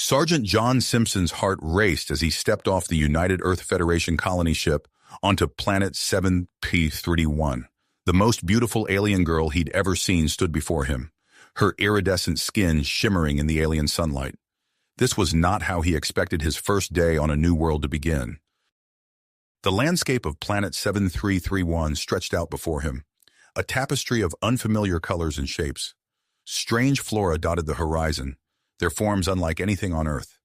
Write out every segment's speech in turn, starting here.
Sergeant John Simpson's heart raced as he stepped off the United Earth Federation colony ship onto planet 7P31. The most beautiful alien girl he'd ever seen stood before him, her iridescent skin shimmering in the alien sunlight. This was not how he expected his first day on a new world to begin. The landscape of planet 7331 stretched out before him, a tapestry of unfamiliar colors and shapes. Strange flora dotted the horizon, their forms unlike anything on Earth.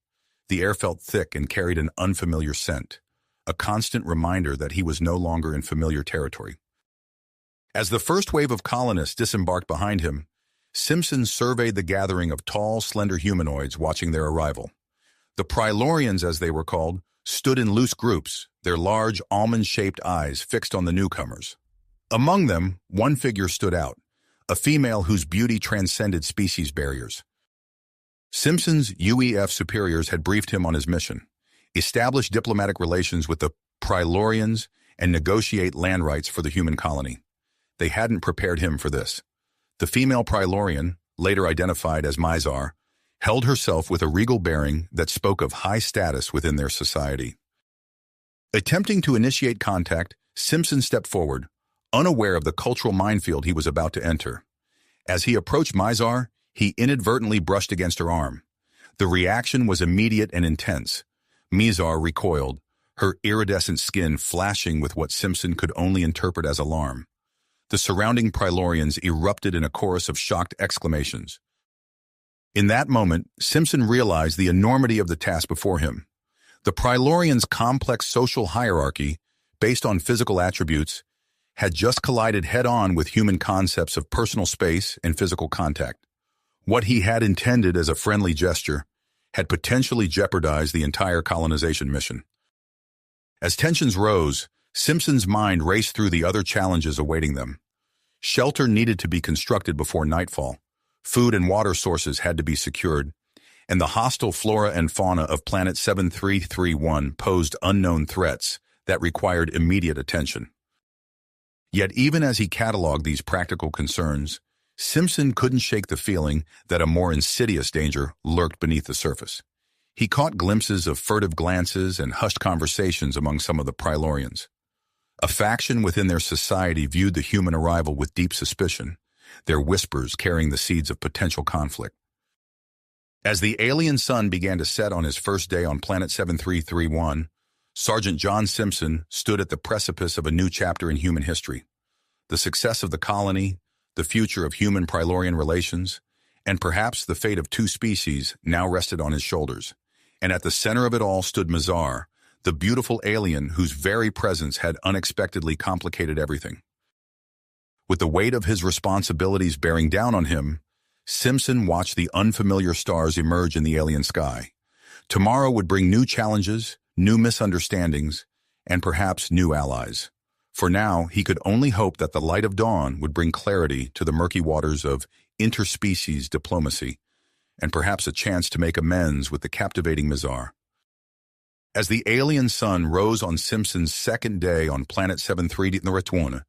The air felt thick and carried an unfamiliar scent, a constant reminder that he was no longer in familiar territory. As the first wave of colonists disembarked behind him, Simpson surveyed the gathering of tall, slender humanoids watching their arrival. The Prilorians, as they were called, stood in loose groups, their large, almond-shaped eyes fixed on the newcomers. Among them, one figure stood out, a female whose beauty transcended species barriers. Simpson's UEF superiors had briefed him on his mission: establish diplomatic relations with the Prilorians and negotiate land rights for the human colony. They hadn't prepared him for this. The female Prilorian, later identified as Mizar, held herself with a regal bearing that spoke of high status within their society. Attempting to initiate contact, Simpson stepped forward, unaware of the cultural minefield he was about to enter. As he approached Mizar, he inadvertently brushed against her arm. The reaction was immediate and intense. Mizar recoiled, her iridescent skin flashing with what Simpson could only interpret as alarm. The surrounding Prilorians erupted in a chorus of shocked exclamations. In that moment, Simpson realized the enormity of the task before him. The Prilorians' complex social hierarchy, based on physical attributes, had just collided head-on with human concepts of personal space and physical contact. What he had intended as a friendly gesture had potentially jeopardized the entire colonization mission. As tensions rose, Simpson's mind raced through the other challenges awaiting them. Shelter needed to be constructed before nightfall, food and water sources had to be secured, and the hostile flora and fauna of planet 7331 posed unknown threats that required immediate attention. Yet even as he cataloged these practical concerns, Simpson couldn't shake the feeling that a more insidious danger lurked beneath the surface. He caught glimpses of furtive glances and hushed conversations among some of the Prilorians. A faction within their society viewed the human arrival with deep suspicion, their whispers carrying the seeds of potential conflict. As the alien sun began to set on his first day on planet 7331, Sergeant John Simpson stood at the precipice of a new chapter in human history. The success of the colony, the future of human-Prilorian relations, and perhaps the fate of two species now rested on his shoulders. And at the center of it all stood Mizar, the beautiful alien whose very presence had unexpectedly complicated everything. With the weight of his responsibilities bearing down on him, Simpson watched the unfamiliar stars emerge in the alien sky. Tomorrow would bring new challenges, new misunderstandings, and perhaps new allies. For now, he could only hope that the light of dawn would bring clarity to the murky waters of interspecies diplomacy, and perhaps a chance to make amends with the captivating Mizar. As the alien sun rose on Simpson's second day on planet 7331,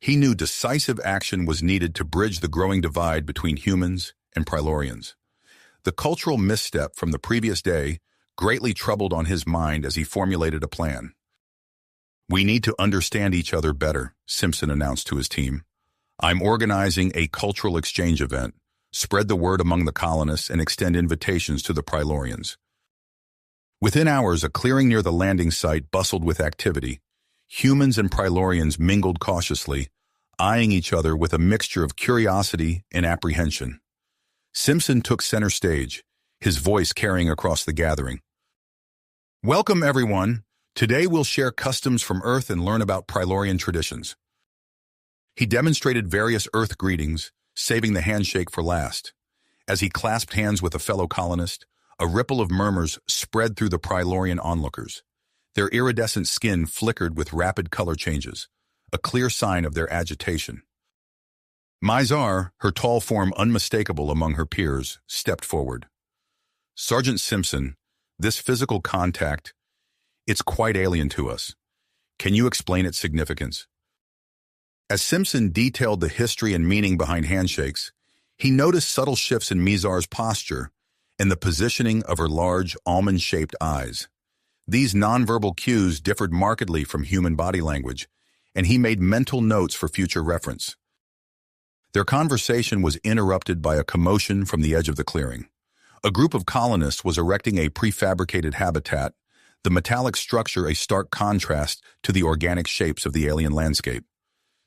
he knew decisive action was needed to bridge the growing divide between humans and Prilorians. The cultural misstep from the previous day greatly troubled on his mind as he formulated a plan. "We need to understand each other better," Simpson announced to his team. "I'm organizing a cultural exchange event. Spread the word among the colonists and extend invitations to the Prilorians." Within hours, a clearing near the landing site bustled with activity. Humans and Prilorians mingled cautiously, eyeing each other with a mixture of curiosity and apprehension. Simpson took center stage, his voice carrying across the gathering. "Welcome, everyone. Today we'll share customs from Earth and learn about Prilorian traditions." He demonstrated various Earth greetings, saving the handshake for last. As he clasped hands with a fellow colonist, a ripple of murmurs spread through the Prilorian onlookers. Their iridescent skin flickered with rapid color changes, a clear sign of their agitation. Mizar, her tall form unmistakable among her peers, stepped forward. "Sergeant Simpson, this physical contact, it's quite alien to us. Can you explain its significance?" As Simpson detailed the history and meaning behind handshakes, he noticed subtle shifts in Mizar's posture, and the positioning of her large, almond-shaped eyes. These nonverbal cues differed markedly from human body language, and he made mental notes for future reference. Their conversation was interrupted by a commotion from the edge of the clearing. A group of colonists was erecting a prefabricated habitat, the metallic structure a stark contrast to the organic shapes of the alien landscape.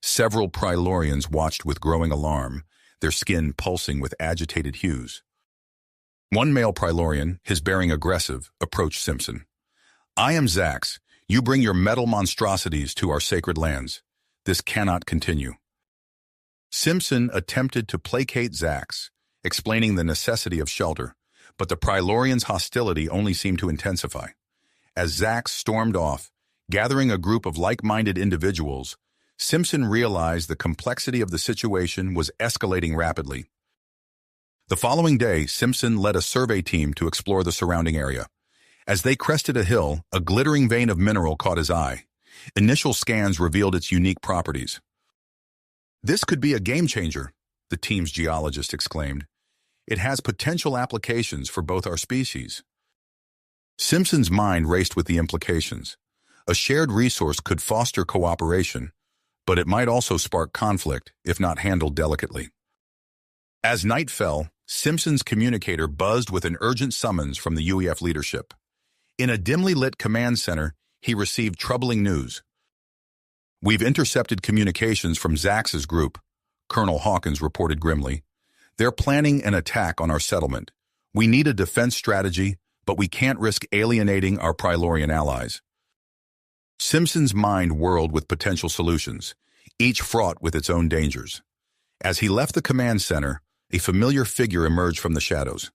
Several Prylorians watched with growing alarm, their skin pulsing with agitated hues. One male Prylorian, his bearing aggressive, approached Simpson. "I am Zax. You bring your metal monstrosities to our sacred lands. This cannot continue." Simpson attempted to placate Zax, explaining the necessity of shelter, but the Prylorians' hostility only seemed to intensify. As Zax stormed off, gathering a group of like-minded individuals, Simpson realized the complexity of the situation was escalating rapidly. The following day, Simpson led a survey team to explore the surrounding area. As they crested a hill, a glittering vein of mineral caught his eye. Initial scans revealed its unique properties. "This could be a game-changer," the team's geologist exclaimed. "It has potential applications for both our species." Simpson's mind raced with the implications. A shared resource could foster cooperation, but it might also spark conflict if not handled delicately. As night fell, Simpson's communicator buzzed with an urgent summons from the UEF leadership. In a dimly lit command center, he received troubling news. "We've intercepted communications from Zax's group," Colonel Hawkins reported grimly. "They're planning an attack on our settlement. We need a defense strategy, but we can't risk alienating our Prylorian allies." Simpson's mind whirled with potential solutions, each fraught with its own dangers. As he left the command center, a familiar figure emerged from the shadows.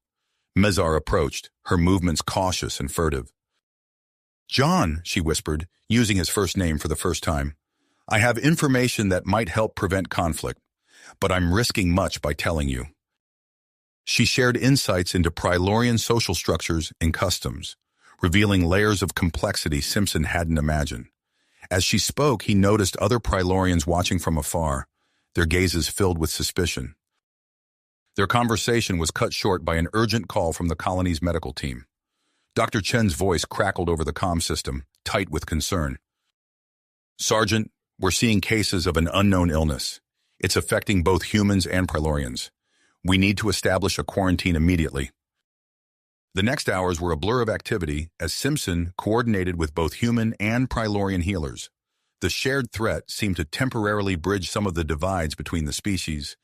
Mizar approached, her movements cautious and furtive. "John," she whispered, using his first name for the first time, "I have information that might help prevent conflict, but I'm risking much by telling you." She shared insights into Prylorian social structures and customs, revealing layers of complexity Simpson hadn't imagined. As she spoke, he noticed other Prylorians watching from afar, their gazes filled with suspicion. Their conversation was cut short by an urgent call from the colony's medical team. Dr. Chen's voice crackled over the comm system, tight with concern. "Sergeant, we're seeing cases of an unknown illness. It's affecting both humans and Prylorians. We need to establish a quarantine immediately." The next hours were a blur of activity as Simpson coordinated with both human and Prylorian healers. The shared threat seemed to temporarily bridge some of the divides between the species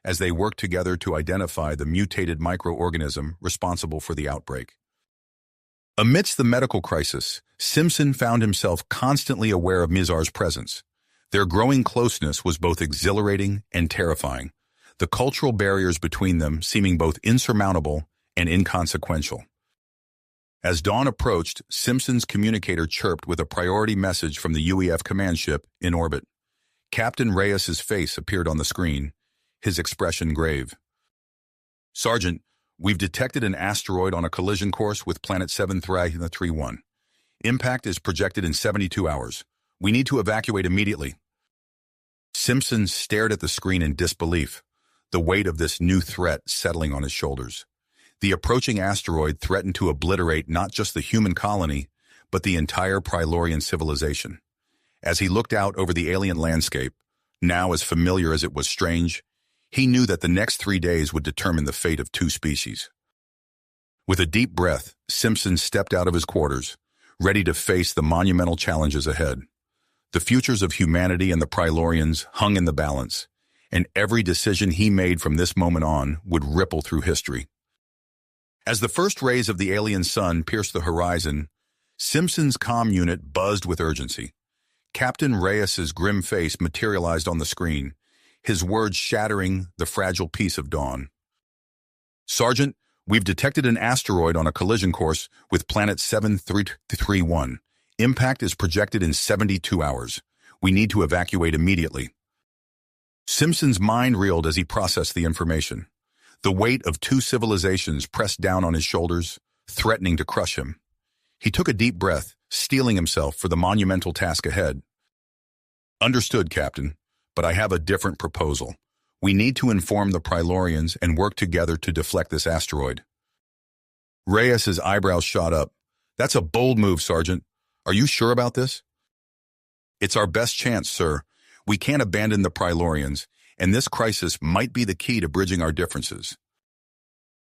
as they worked together to identify the mutated microorganism responsible for the outbreak. Amidst the medical crisis, Simpson found himself constantly aware of Mizar's presence. Their growing closeness was both exhilarating and terrifying, the cultural barriers between them seeming both insurmountable and inconsequential. As dawn approached, Simpson's communicator chirped with a priority message from the UEF command ship in orbit. Captain Reyes's face appeared on the screen, his expression grave. "Sergeant, we've detected an asteroid on a collision course with planet 731. Impact is projected in 72 hours. We need to evacuate immediately." Simpson stared at the screen in disbelief, the weight of this new threat settling on his shoulders. The approaching asteroid threatened to obliterate not just the human colony, but the entire Prylorian civilization. As he looked out over the alien landscape, now as familiar as it was strange, he knew that the next 3 days would determine the fate of 2 species. With a deep breath, Simpson stepped out of his quarters, ready to face the monumental challenges ahead. The futures of humanity and the Prylorians hung in the balance, and every decision he made from this moment on would ripple through history. As the first rays of the alien sun pierced the horizon, Simpson's comm unit buzzed with urgency. Captain Reyes's grim face materialized on the screen, his words shattering the fragile peace of dawn. "Sergeant, we've detected an asteroid on a collision course with planet 731. Impact is projected in 72 hours. We need to evacuate immediately." Simpson's mind reeled as he processed the information. The weight of 2 civilizations pressed down on his shoulders, threatening to crush him. He took a deep breath, steeling himself for the monumental task ahead. "Understood, Captain, but I have a different proposal. We need to inform the Prylorians and work together to deflect this asteroid." Reyes's eyebrows shot up. That's a bold move, Sergeant. Are you sure about this? It's our best chance, sir. We can't abandon the Prilorians, and this crisis might be the key to bridging our differences.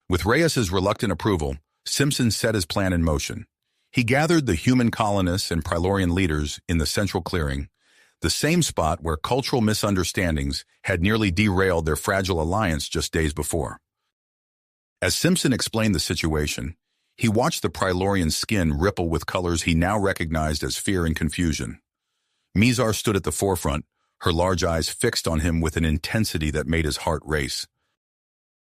With Reyes's reluctant approval, Simpson set his plan in motion. He gathered the human colonists and Prilorian leaders in the central clearing, the same spot where cultural misunderstandings had nearly derailed their fragile alliance just days before. As Simpson explained the situation, he watched the Prilorian skin ripple with colors he now recognized as fear and confusion. Mizar stood at the forefront, her large eyes fixed on him with an intensity that made his heart race.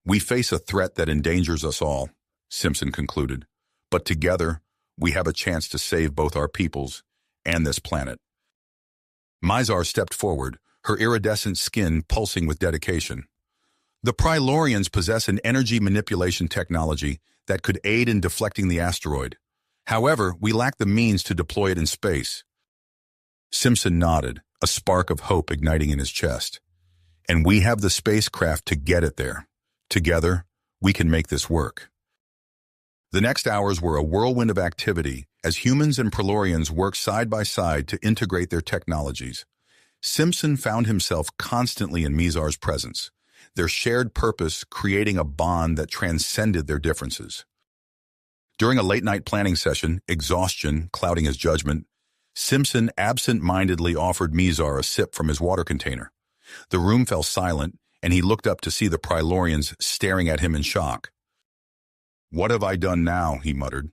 We face a threat that endangers us all, Simpson concluded, but together, we have a chance to save both our peoples and this planet. Mizar stepped forward, her iridescent skin pulsing with dedication. The Prilorians possess an energy manipulation technology that could aid in deflecting the asteroid. However, we lack the means to deploy it in space. Simpson nodded, a spark of hope igniting in his chest. And we have the spacecraft to get it there. Together, we can make this work. The next hours were a whirlwind of activity as humans and Prilorians worked side by side to integrate their technologies. Simpson found himself constantly in Mizar's presence, their shared purpose creating a bond that transcended their differences. During a late-night planning session, exhaustion clouding his judgment, Simpson absent-mindedly offered Mizar a sip from his water container. The room fell silent, and he looked up to see the Prilorians staring at him in shock. "What have I done now?" he muttered.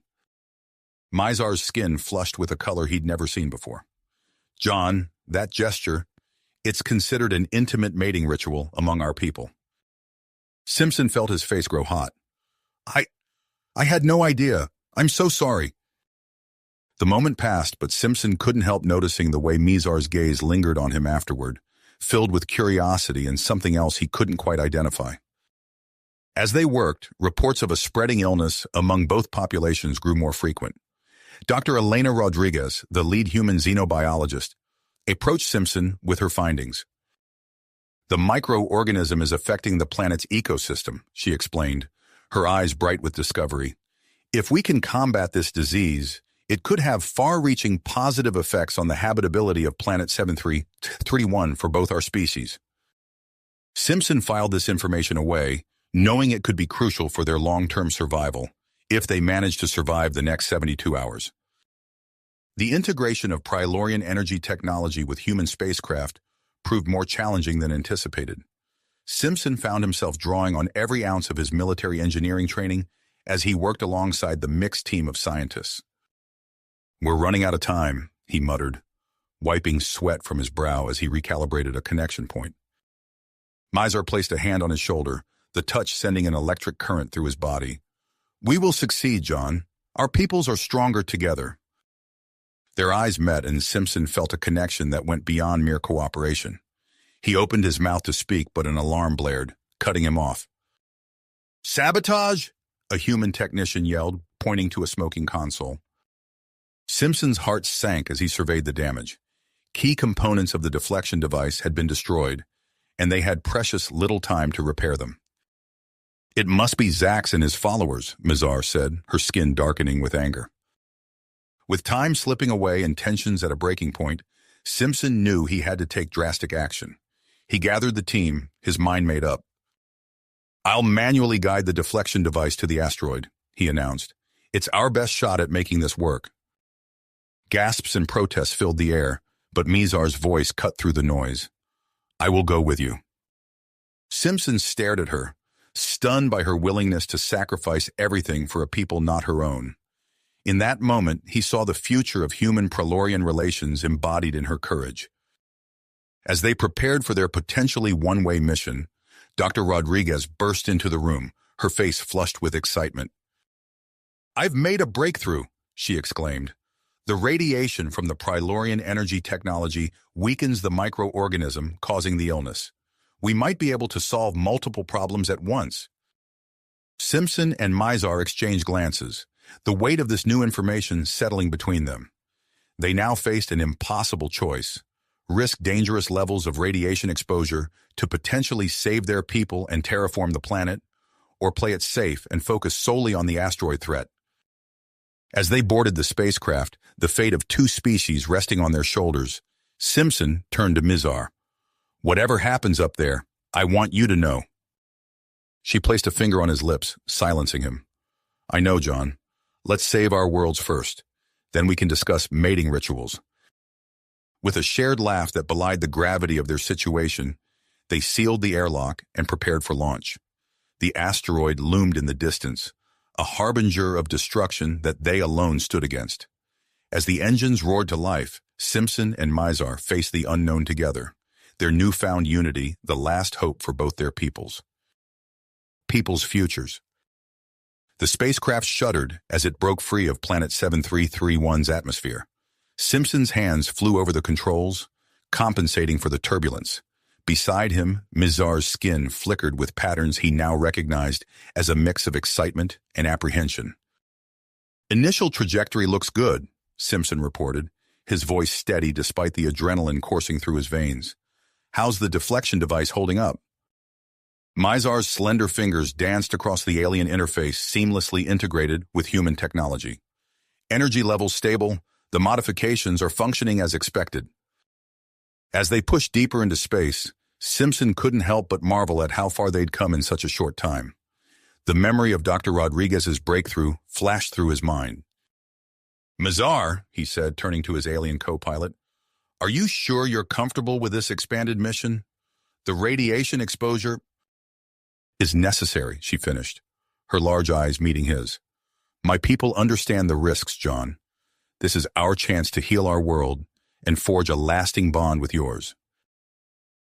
Mizar's skin flushed with a color he'd never seen before. "John, that gesture, it's considered an intimate mating ritual among our people." Simpson felt his face grow hot. I had no idea. I'm so sorry." The moment passed, but Simpson couldn't help noticing the way Mizar's gaze lingered on him afterward, filled with curiosity and something else he couldn't quite identify. As they worked, reports of a spreading illness among both populations grew more frequent. Dr. Elena Rodriguez, the lead human xenobiologist, approached Simpson with her findings. "The microorganism is affecting the planet's ecosystem," she explained, her eyes bright with discovery. "If we can combat this disease, it could have far-reaching positive effects on the habitability of Planet 7331 for both our species." Simpson filed this information away, knowing it could be crucial for their long-term survival, if they managed to survive the next 72 hours. The integration of Prilorian energy technology with human spacecraft proved more challenging than anticipated. Simpson found himself drawing on every ounce of his military engineering training as he worked alongside the mixed team of scientists. "We're running out of time," he muttered, wiping sweat from his brow as he recalibrated a connection point. Mizar placed a hand on his shoulder, the touch sending an electric current through his body. "We will succeed, John. Our peoples are stronger together." Their eyes met, and Simpson felt a connection that went beyond mere cooperation. He opened his mouth to speak, but an alarm blared, cutting him off. "Sabotage!" a human technician yelled, pointing to a smoking console. Simpson's heart sank as he surveyed the damage. Key components of the deflection device had been destroyed, and they had precious little time to repair them. "It must be Zax and his followers," Mizar said, her skin darkening with anger. With time slipping away and tensions at a breaking point, Simpson knew he had to take drastic action. He gathered the team, his mind made up. "I'll manually guide the deflection device to the asteroid," he announced. "It's our best shot at making this work." Gasps and protests filled the air, but Mizar's voice cut through the noise. "I will go with you." Simpson stared at her, stunned by her willingness to sacrifice everything for a people not her own. In that moment, he saw the future of human-Prilorian relations embodied in her courage. As they prepared for their potentially one-way mission, Dr. Rodriguez burst into the room, her face flushed with excitement. "I've made a breakthrough," she exclaimed. "The radiation from the Prilorian energy technology weakens the microorganism causing the illness. We might be able to solve multiple problems at once." Simpson and Mizar exchanged glances, the weight of this new information settling between them. They now faced an impossible choice: risk dangerous levels of radiation exposure to potentially save their people and terraform the planet, or play it safe and focus solely on the asteroid threat. As they boarded the spacecraft, the fate of two species resting on their shoulders, Simpson turned to Mizar. "Whatever happens up there, I want you to know." She placed a finger on his lips, silencing him. "I know, John. Let's save our worlds first. Then we can discuss mating rituals." With a shared laugh that belied the gravity of their situation, they sealed the airlock and prepared for launch. The asteroid loomed in the distance, a harbinger of destruction that they alone stood against. As the engines roared to life, Simpson and Mizar faced the unknown together, their newfound unity the last hope for both their peoples' futures. The spacecraft shuddered as it broke free of Planet 7331's atmosphere. Simpson's hands flew over the controls, compensating for the turbulence. Beside him, Mizar's skin flickered with patterns he now recognized as a mix of excitement and apprehension. "Initial trajectory looks good," Simpson reported, his voice steady despite the adrenaline coursing through his veins. "How's the deflection device holding up?" Mizar's slender fingers danced across the alien interface, seamlessly integrated with human technology. "Energy levels stable. The modifications are functioning as expected." As they pushed deeper into space, Simpson couldn't help but marvel at how far they'd come in such a short time. The memory of Dr. Rodriguez's breakthrough flashed through his mind. "Mizar," he said, turning to his alien co-pilot, "are you sure you're comfortable with this expanded mission? The radiation exposure is necessary," she finished, her large eyes meeting his. "My people understand the risks, John. This is our chance to heal our world and forge a lasting bond with yours."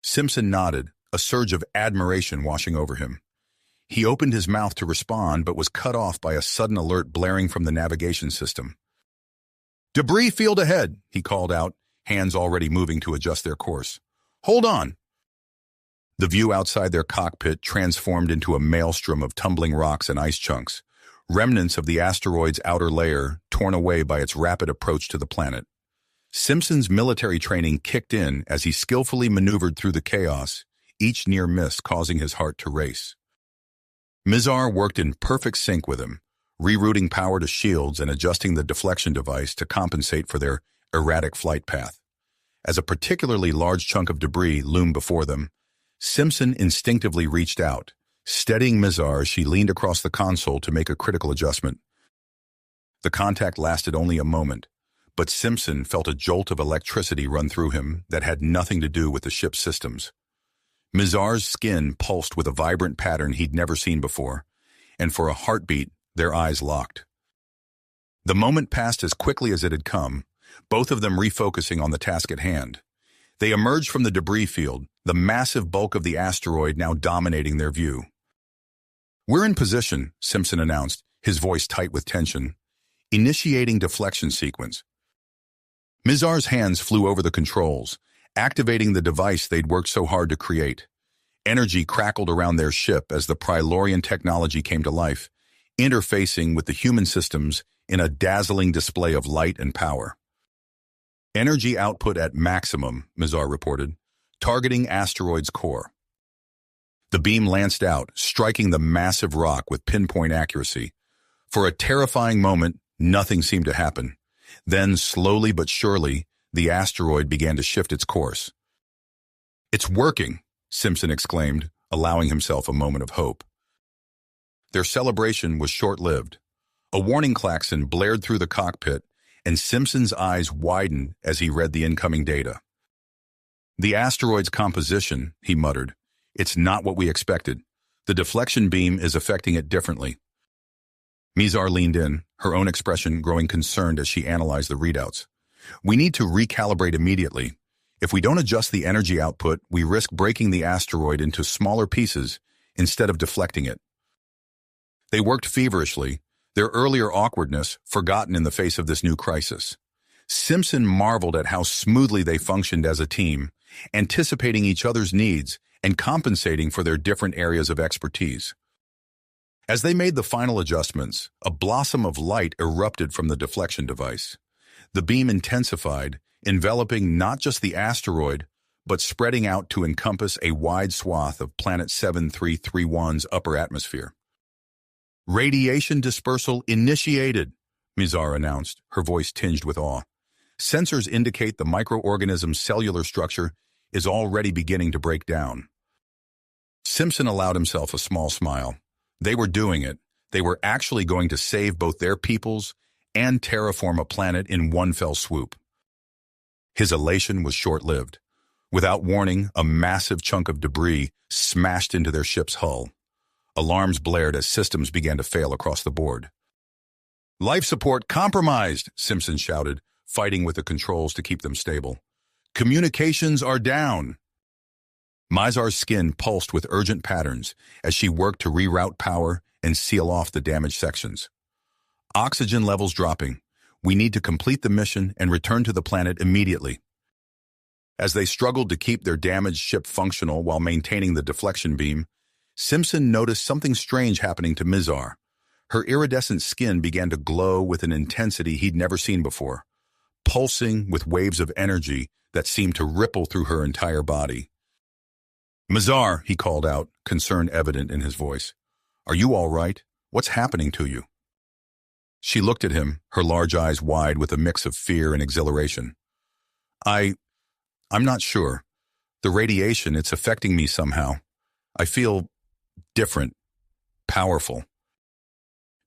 Simpson nodded, a surge of admiration washing over him. He opened his mouth to respond but was cut off by a sudden alert blaring from the navigation system. "Debris field ahead," he called out, hands already moving to adjust their course. "Hold on." The view outside their cockpit transformed into a maelstrom of tumbling rocks and ice chunks, remnants of the asteroid's outer layer torn away by its rapid approach to the planet. Simpson's military training kicked in as he skillfully maneuvered through the chaos, each near miss causing his heart to race. Mizar worked in perfect sync with him, rerouting power to shields and adjusting the deflection device to compensate for their erratic flight path. As a particularly large chunk of debris loomed before them, Simpson instinctively reached out, steadying Mizar as she leaned across the console to make a critical adjustment. The contact lasted only a moment, but Simpson felt a jolt of electricity run through him that had nothing to do with the ship's systems. Mizar's skin pulsed with a vibrant pattern he'd never seen before, and for a heartbeat, their eyes locked. The moment passed as quickly as it had come, both of them refocusing on the task at hand. They emerged from the debris field, the massive bulk of the asteroid now dominating their view. "We're in position," Simpson announced, his voice tight with tension. "Initiating deflection sequence." Mizar's hands flew over the controls, activating the device they'd worked so hard to create. Energy crackled around their ship as the Prilorian technology came to life, interfacing with the human systems in a dazzling display of light and power. "Energy output at maximum," Mizar reported, targeting asteroid's core. The beam lanced out, striking the massive rock with pinpoint accuracy. For a terrifying moment, nothing seemed to happen. Then, slowly but surely, the asteroid began to shift its course. "It's working," Simpson exclaimed, allowing himself a moment of hope. Their celebration was short-lived. A warning klaxon blared through the cockpit, and Simpson's eyes widened as he read the incoming data. "The asteroid's composition," he muttered. "It's not what we expected. The deflection beam is affecting it differently." Mizar leaned in, her own expression growing concerned as she analyzed the readouts. "We need to recalibrate immediately. If we don't adjust the energy output, we risk breaking the asteroid into smaller pieces instead of deflecting it." They worked feverishly, their earlier awkwardness forgotten in the face of this new crisis. Simpson marveled at how smoothly they functioned as a team, anticipating each other's needs and compensating for their different areas of expertise. As they made the final adjustments, a blossom of light erupted from the deflection device. The beam intensified, enveloping not just the asteroid, but spreading out to encompass a wide swath of Planet 7331's upper atmosphere. Radiation dispersal initiated, Mizar announced, her voice tinged with awe. Sensors indicate the microorganism's cellular structure is already beginning to break down. Simpson allowed himself a small smile. They were doing it. They were actually going to save both their peoples and terraform a planet in one fell swoop. His elation was short-lived. Without warning, a massive chunk of debris smashed into their ship's hull. Alarms blared as systems began to fail across the board. "Life support compromised," Simpson shouted, fighting with the controls to keep them stable. "Communications are down." Mizar's skin pulsed with urgent patterns as she worked to reroute power and seal off the damaged sections. "Oxygen levels dropping. We need to complete the mission and return to the planet immediately." As they struggled to keep their damaged ship functional while maintaining the deflection beam, Simpson noticed something strange happening to Mizar. Her iridescent skin began to glow with an intensity he'd never seen before, pulsing with waves of energy that seemed to ripple through her entire body. "Mizar," he called out, concern evident in his voice. "Are you all right? What's happening to you?" She looked at him, her large eyes wide with a mix of fear and exhilaration. I'm not sure. The radiation, it's affecting me somehow. I feel different, powerful."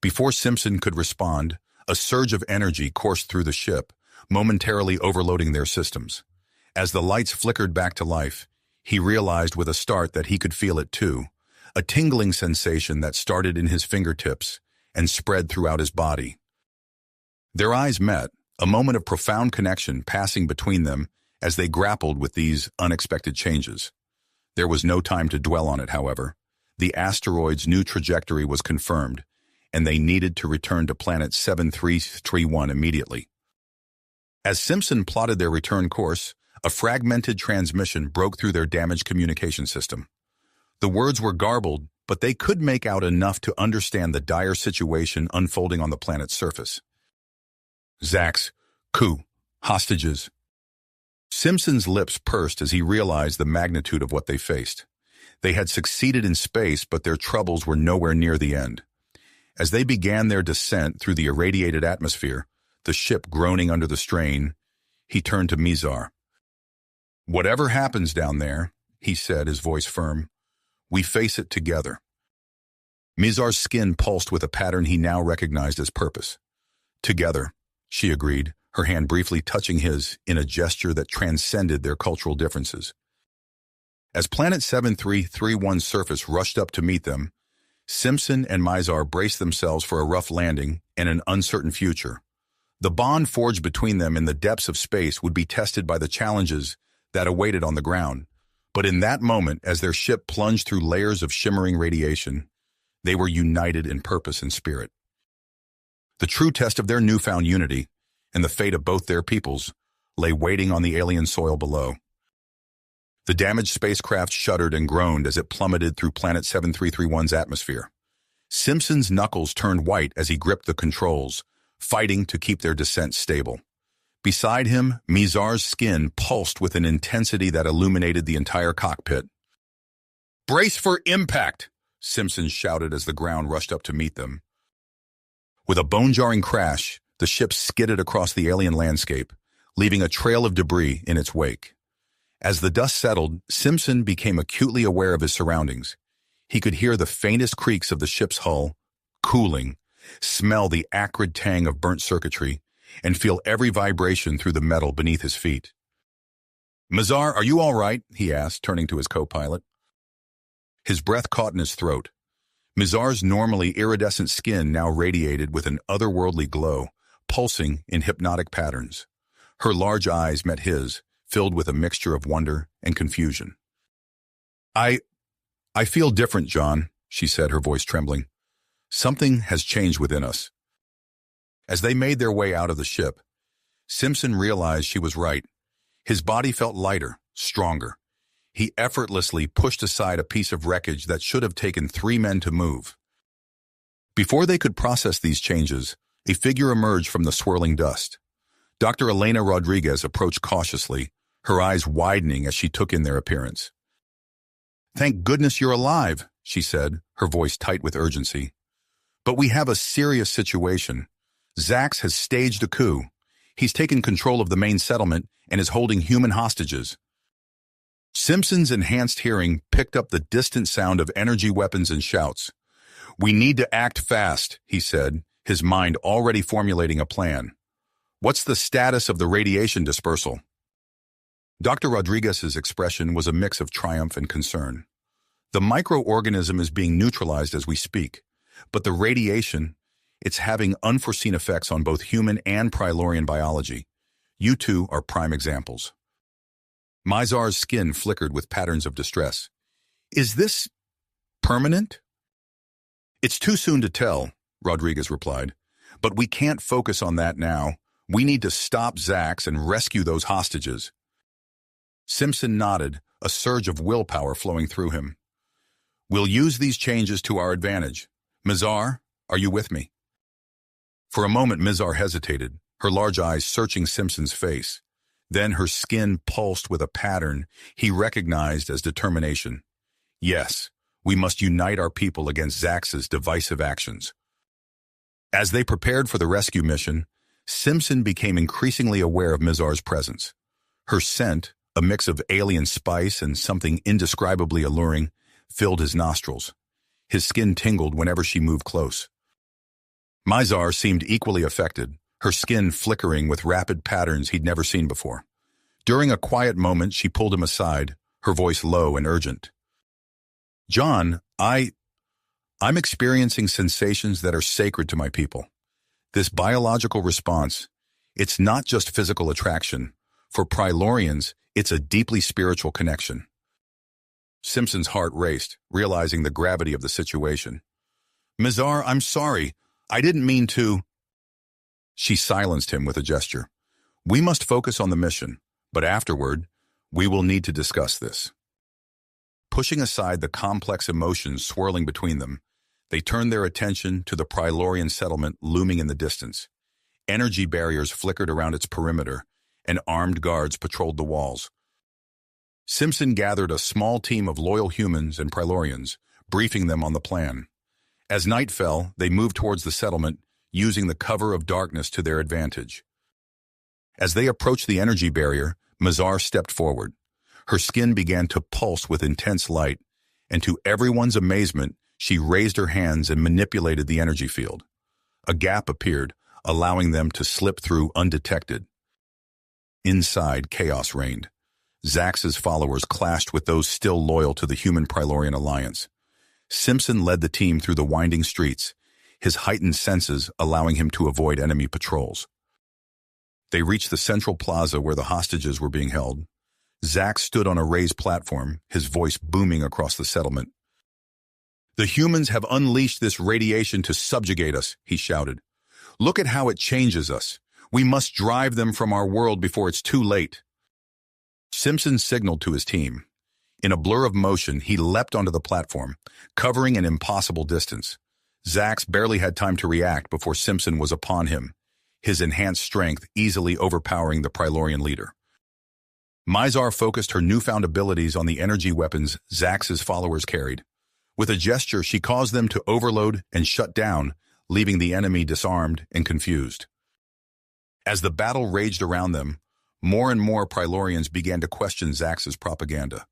Before Simpson could respond, a surge of energy coursed through the ship, momentarily overloading their systems. As the lights flickered back to life, he realized with a start that he could feel it too, a tingling sensation that started in his fingertips and spread throughout his body. Their eyes met, a moment of profound connection passing between them as they grappled with these unexpected changes. There was no time to dwell on it, however. The asteroid's new trajectory was confirmed, and they needed to return to planet 7331 immediately. As Simpson plotted their return course, a fragmented transmission broke through their damaged communication system. The words were garbled, but they could make out enough to understand the dire situation unfolding on the planet's surface. "Zax, coup, hostages." Simpson's lips pursed as he realized the magnitude of what they faced. They had succeeded in space, but their troubles were nowhere near the end. As they began their descent through the irradiated atmosphere, the ship groaning under the strain, he turned to Mizar. "Whatever happens down there," he said, his voice firm, "we face it together." Mizar's skin pulsed with a pattern he now recognized as purpose. "Together," she agreed, her hand briefly touching his in a gesture that transcended their cultural differences. As Planet 7331's surface rushed up to meet them, Simpson and Mizar braced themselves for a rough landing and an uncertain future. The bond forged between them in the depths of space would be tested by the challenges that awaited on the ground. But in that moment, as their ship plunged through layers of shimmering radiation, they were united in purpose and spirit. The true test of their newfound unity, and the fate of both their peoples, lay waiting on the alien soil below. The damaged spacecraft shuddered and groaned as it plummeted through Planet 7331's atmosphere. Simpson's knuckles turned white as he gripped the controls, fighting to keep their descent stable. Beside him, Mizar's skin pulsed with an intensity that illuminated the entire cockpit. "Brace for impact!" Simpson shouted as the ground rushed up to meet them. With a bone-jarring crash, the ship skidded across the alien landscape, leaving a trail of debris in its wake. As the dust settled, Simpson became acutely aware of his surroundings. He could hear the faintest creaks of the ship's hull, cooling, smell the acrid tang of burnt circuitry, and feel every vibration through the metal beneath his feet. "Mizar, are you all right?" he asked, turning to his co-pilot. His breath caught in his throat. Mizar's normally iridescent skin now radiated with an otherworldly glow, pulsing in hypnotic patterns. Her large eyes met his, filled with a mixture of wonder and confusion. I feel different, John," she said, her voice trembling. "Something has changed within us." As they made their way out of the ship, Simpson realized she was right. His body felt lighter, stronger. He effortlessly pushed aside a piece of wreckage that should have taken 3 men to move. Before they could process these changes, a figure emerged from the swirling dust. Dr. Elena Rodriguez approached cautiously, her eyes widening as she took in their appearance. "Thank goodness you're alive," she said, her voice tight with urgency. But we have a serious situation. Zax has staged a coup. He's taken control of the main settlement and is holding human hostages. Simpson's enhanced hearing picked up the distant sound of energy weapons and shouts. "We need to act fast," he said, his mind already formulating a plan. "What's the status of the radiation dispersal?" Dr. Rodriguez's expression was a mix of triumph and concern. "The microorganism is being neutralized as we speak, but the radiation, it's having unforeseen effects on both human and Prilorian biology. You two are prime examples." Mizar's skin flickered with patterns of distress. "Is this permanent?" "It's too soon to tell," Rodriguez replied. "But we can't focus on that now. We need to stop Zax and rescue those hostages." Simpson nodded, a surge of willpower flowing through him. "We'll use these changes to our advantage. Mizar, are you with me?" For a moment, Mizar hesitated, her large eyes searching Simpson's face. Then her skin pulsed with a pattern he recognized as determination. "Yes, we must unite our people against Zax's divisive actions." As they prepared for the rescue mission, Simpson became increasingly aware of Mizar's presence. Her scent, a mix of alien spice and something indescribably alluring, filled his nostrils. His skin tingled whenever she moved close. Mizar seemed equally affected, her skin flickering with rapid patterns he'd never seen before. During a quiet moment, she pulled him aside, her voice low and urgent. "John, I'm experiencing sensations that are sacred to my people. This biological response, it's not just physical attraction. For Prilorians, it's a deeply spiritual connection." Simpson's heart raced, realizing the gravity of the situation. "Mizar, I'm sorry. I didn't mean to." She silenced him with a gesture. "We must focus on the mission, but afterward, we will need to discuss this." Pushing aside the complex emotions swirling between them, they turned their attention to the Prilorian settlement looming in the distance. Energy barriers flickered around its perimeter, and armed guards patrolled the walls. Simpson gathered a small team of loyal humans and Prilorians, briefing them on the plan. As night fell, they moved towards the settlement, using the cover of darkness to their advantage. As they approached the energy barrier, Mizar stepped forward. Her skin began to pulse with intense light, and to everyone's amazement, she raised her hands and manipulated the energy field. A gap appeared, allowing them to slip through undetected. Inside, chaos reigned. Zax's followers clashed with those still loyal to the human-Prilorian alliance. Simpson led the team through the winding streets, his heightened senses allowing him to avoid enemy patrols. They reached the central plaza where the hostages were being held. Zax stood on a raised platform, his voice booming across the settlement. "The humans have unleashed this radiation to subjugate us," he shouted. "Look at how it changes us. We must drive them from our world before it's too late." Simpson signaled to his team. In a blur of motion, he leapt onto the platform, covering an impossible distance. Zax barely had time to react before Simpson was upon him, his enhanced strength easily overpowering the Prilorian leader. Mizar focused her newfound abilities on the energy weapons Zax's followers carried. With a gesture, she caused them to overload and shut down, leaving the enemy disarmed and confused. As the battle raged around them, more and more Prilorians began to question Zax's propaganda.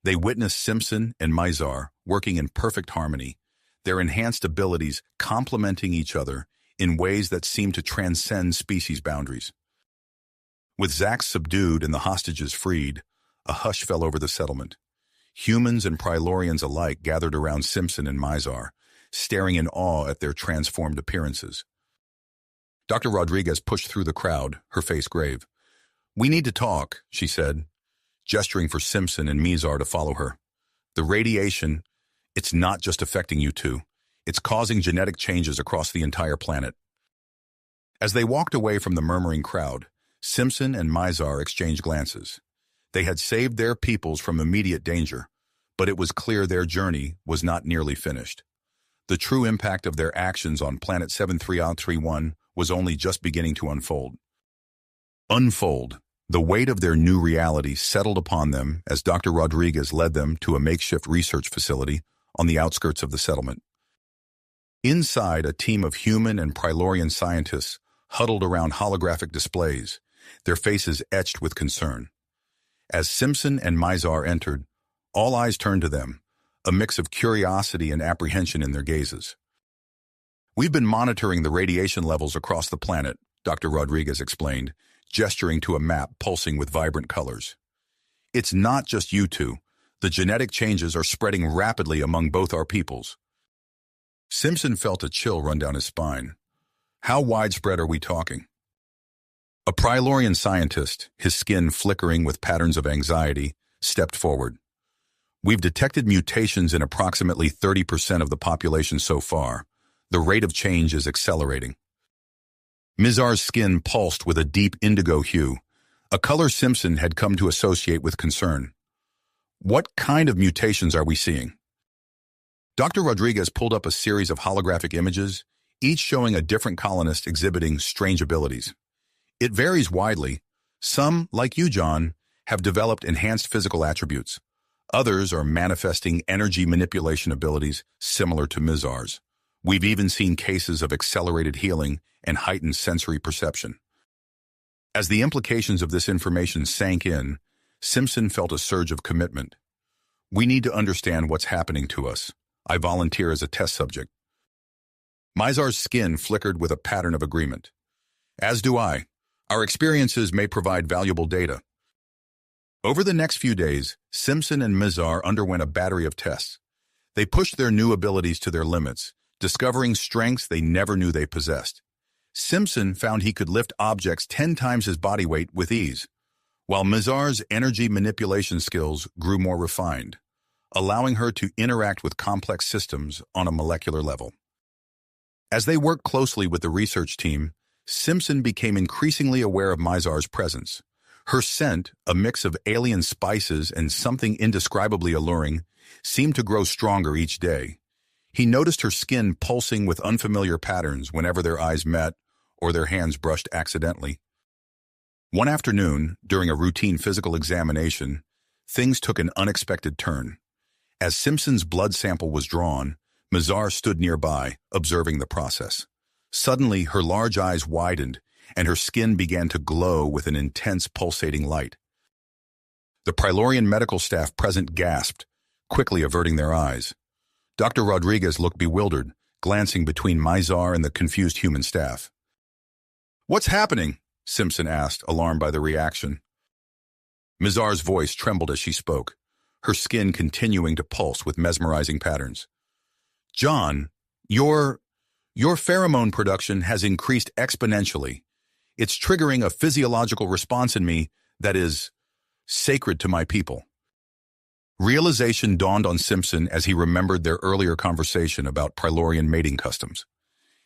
They witnessed Simpson and Mizar working in perfect harmony, their enhanced abilities complementing each other in ways that seemed to transcend species boundaries. With Zax subdued and the hostages freed, a hush fell over the settlement. Humans and Prilorians alike gathered around Simpson and Mizar, staring in awe at their transformed appearances. Dr. Rodriguez pushed through the crowd, her face grave. "We need to talk," she said, gesturing for Simpson and Mizar to follow her. "The radiation, it's not just affecting you two. It's causing genetic changes across the entire planet." As they walked away from the murmuring crowd, Simpson and Mizar exchanged glances. They had saved their peoples from immediate danger, but it was clear their journey was not nearly finished. The true impact of their actions on Planet 73031 was only just beginning to unfold. The weight of their new reality settled upon them as Dr. Rodriguez led them to a makeshift research facility on the outskirts of the settlement. Inside, a team of human and Prylorian scientists huddled around holographic displays, their faces etched with concern. As Simpson and Mizar entered, all eyes turned to them, a mix of curiosity and apprehension in their gazes. "We've been monitoring the radiation levels across the planet," Dr. Rodriguez explained, gesturing to a map pulsing with vibrant colors. "It's not just you two. The genetic changes are spreading rapidly among both our peoples." Simpson felt a chill run down his spine. How widespread are we talking? A Prylorian scientist, his skin flickering with patterns of anxiety, stepped forward. "We've detected mutations in approximately 30% of the population so far. The rate of change is accelerating." Mizar's skin pulsed with a deep indigo hue, a color Simpson had come to associate with concern. "What kind of mutations are we seeing?" Dr. Rodriguez pulled up a series of holographic images, each showing a different colonist exhibiting strange abilities. "It varies widely. Some, like you, John, have developed enhanced physical attributes. Others are manifesting energy manipulation abilities similar to Mizar's. We've even seen cases of accelerated healing and heightened sensory perception." As the implications of this information sank in, Simpson felt a surge of commitment. "We need to understand what's happening to us. I volunteer as a test subject." Mizar's skin flickered with a pattern of agreement. "As do I. Our experiences may provide valuable data." Over the next few days, Simpson and Mizar underwent a battery of tests. They pushed their new abilities to their limits, discovering strengths they never knew they possessed. Simpson found he could lift objects 10 times his body weight with ease, while Mizar's energy manipulation skills grew more refined, allowing her to interact with complex systems on a molecular level. As they worked closely with the research team, Simpson became increasingly aware of Mizar's presence. Her scent, a mix of alien spices and something indescribably alluring, seemed to grow stronger each day. He noticed her skin pulsing with unfamiliar patterns whenever their eyes met or their hands brushed accidentally. One afternoon, during a routine physical examination, things took an unexpected turn. As Simpson's blood sample was drawn, Mizar stood nearby, observing the process. Suddenly, her large eyes widened, and her skin began to glow with an intense pulsating light. The Prylorian medical staff present gasped, quickly averting their eyes. Dr. Rodriguez looked bewildered, glancing between Mizar and the confused human staff. "What's happening?" Simpson asked, alarmed by the reaction. Mizar's voice trembled as she spoke, her skin continuing to pulse with mesmerizing patterns. "John, your pheromone production has increased exponentially. It's triggering a physiological response in me that is sacred to my people." Realization dawned on Simpson as he remembered their earlier conversation about Prylorian mating customs.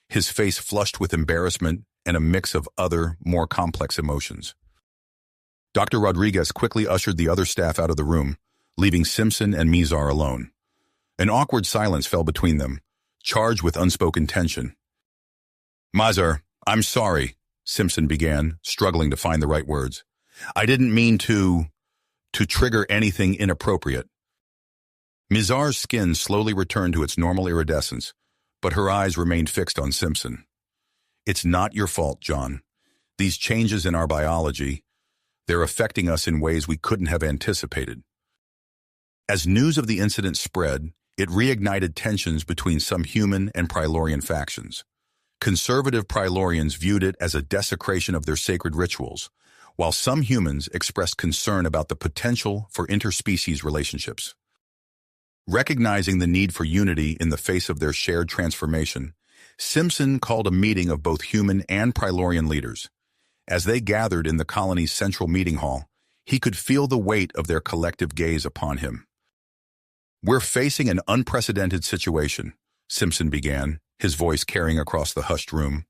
His face flushed with embarrassment and a mix of other, more complex emotions. Dr. Rodriguez quickly ushered the other staff out of the room, leaving Simpson and Mizar alone. An awkward silence fell between them, charged with unspoken tension. "Mizar, I'm sorry," Simpson began, struggling to find the right words. "I didn't mean to trigger anything inappropriate." Mizar's skin slowly returned to its normal iridescence, but her eyes remained fixed on Simpson. "It's not your fault, John. These changes in our biology, they're affecting us in ways we couldn't have anticipated." As news of the incident spread, it reignited tensions between some human and Prylorian factions. Conservative Prylorians viewed it as a desecration of their sacred rituals, while some humans expressed concern about the potential for interspecies relationships. Recognizing the need for unity in the face of their shared transformation, Simpson called a meeting of both human and Prylorian leaders. As they gathered in the colony's central meeting hall, he could feel the weight of their collective gaze upon him. "We're facing an unprecedented situation," Simpson began, his voice carrying across the hushed room.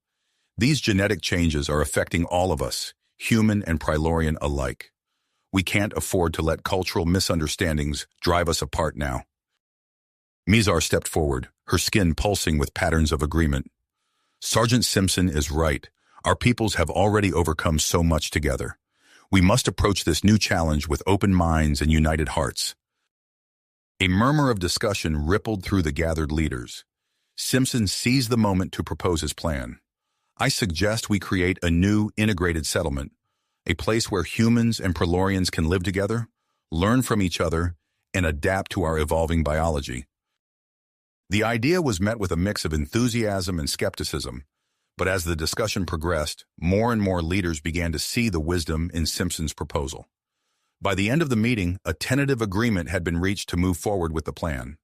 "These genetic changes are affecting all of us, human and Prylorian alike. We can't afford to let cultural misunderstandings drive us apart now." Mizar stepped forward, her skin pulsing with patterns of agreement. "Sergeant Simpson is right. Our peoples have already overcome so much together. We must approach this new challenge with open minds and united hearts." A murmur of discussion rippled through the gathered leaders. Simpson seized the moment to propose his plan. "I suggest we create a new integrated settlement, a place where humans and Prelorians can live together, learn from each other, and adapt to our evolving biology." The idea was met with a mix of enthusiasm and skepticism, but as the discussion progressed, more and more leaders began to see the wisdom in Simpson's proposal. By the end of the meeting, a tentative agreement had been reached to move forward with the plan.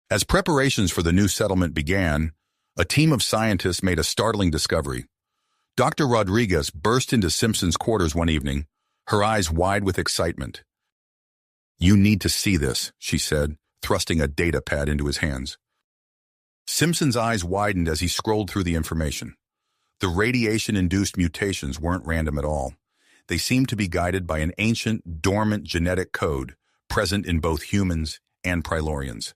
As preparations for the new settlement began, a team of scientists made a startling discovery. Dr. Rodriguez burst into Simpson's quarters one evening, her eyes wide with excitement. "You need to see this," she said, thrusting a data pad into his hands. Simpson's eyes widened as he scrolled through the information. The radiation-induced mutations weren't random at all. They seemed to be guided by an ancient, dormant genetic code present in both humans and Prelorians.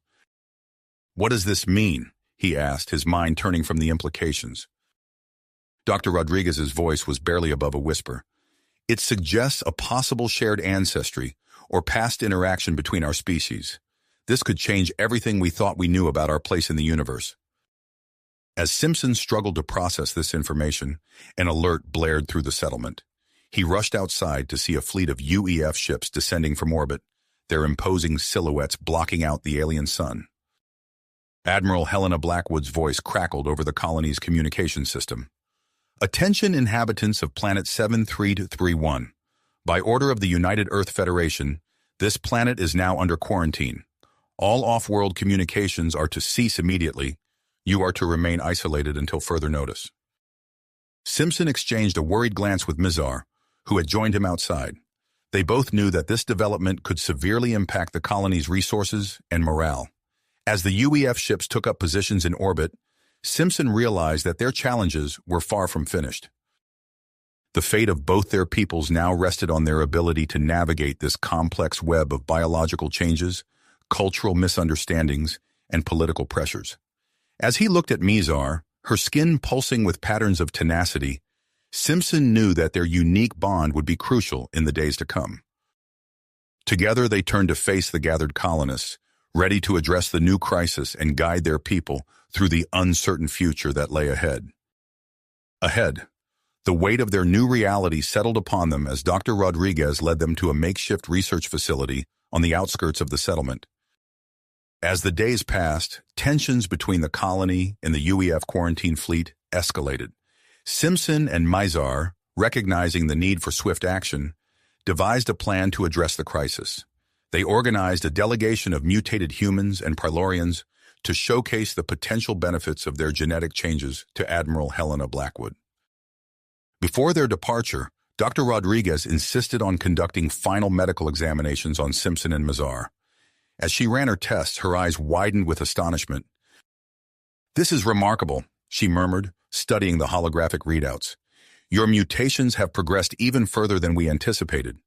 "What does this mean?" he asked, his mind turning from the implications. Dr. Rodriguez's voice was barely above a whisper. "It suggests a possible shared ancestry or past interaction between our species. This could change everything we thought we knew about our place in the universe." As Simpson struggled to process this information, an alert blared through the settlement. He rushed outside to see a fleet of UEF ships descending from orbit, their imposing silhouettes blocking out the alien sun. Admiral Helena Blackwood's voice crackled over the colony's communication system. "Attention inhabitants of Planet 7331. By order of the United Earth Federation, this planet is now under quarantine. All off-world communications are to cease immediately. You are to remain isolated until further notice." Simpson exchanged a worried glance with Mizar, who had joined him outside. They both knew that this development could severely impact the colony's resources and morale. As the UEF ships took up positions in orbit, Simpson realized that their challenges were far from finished. The fate of both their peoples now rested on their ability to navigate this complex web of biological changes, cultural misunderstandings, and political pressures. As he looked at Mizar, her skin pulsing with patterns of tenacity, Simpson knew that their unique bond would be crucial in the days to come. Together they turned to face the gathered colonists, ready to address the new crisis and guide their people through the uncertain future that lay ahead. The weight of their new reality settled upon them as Dr. Rodriguez led them to a makeshift research facility on the outskirts of the settlement. As the days passed, tensions between the colony and the UEF quarantine fleet escalated. Simpson and Mizar, recognizing the need for swift action, devised a plan to address the crisis. They organized a delegation of mutated humans and Prelorians to showcase the potential benefits of their genetic changes to Admiral Helena Blackwood. Before their departure, Dr. Rodriguez insisted on conducting final medical examinations on Simpson and Mizar. As she ran her tests, her eyes widened with astonishment. "This is remarkable," she murmured, studying the holographic readouts. "Your mutations have progressed even further than we anticipated."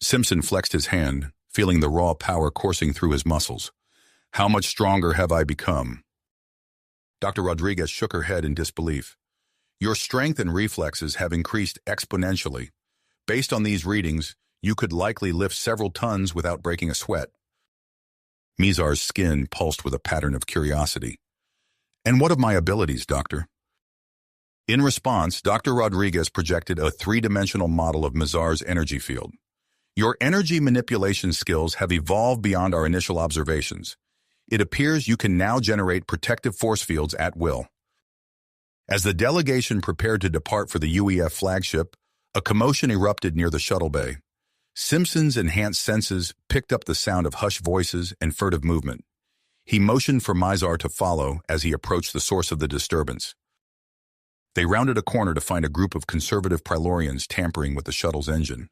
Simpson flexed his hand, feeling the raw power coursing through his muscles. "How much stronger have I become?" Dr. Rodriguez shook her head in disbelief. "Your strength and reflexes have increased exponentially. Based on these readings, you could likely lift several tons without breaking a sweat." Mizar's skin pulsed with a pattern of curiosity. "And what of my abilities, Doctor?" In response, Dr. Rodriguez projected a three-dimensional model of Mizar's energy field. "Your energy manipulation skills have evolved beyond our initial observations. It appears you can now generate protective force fields at will." As the delegation prepared to depart for the UEF flagship, a commotion erupted near the shuttle bay. Simpson's enhanced senses picked up the sound of hushed voices and furtive movement. He motioned for Mizar to follow as he approached the source of the disturbance. They rounded a corner to find a group of conservative Prelorians tampering with the shuttle's engine.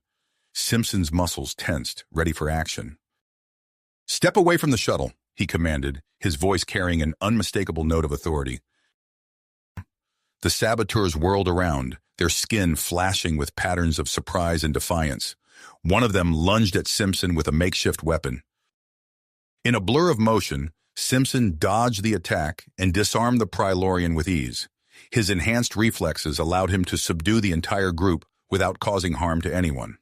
Simpson's muscles tensed, ready for action. "Step away from the shuttle," he commanded, his voice carrying an unmistakable note of authority. The saboteurs whirled around, their skin flashing with patterns of surprise and defiance. One of them lunged at Simpson with a makeshift weapon. In a blur of motion, Simpson dodged the attack and disarmed the Prelorian with ease. His enhanced reflexes allowed him to subdue the entire group without causing harm to anyone.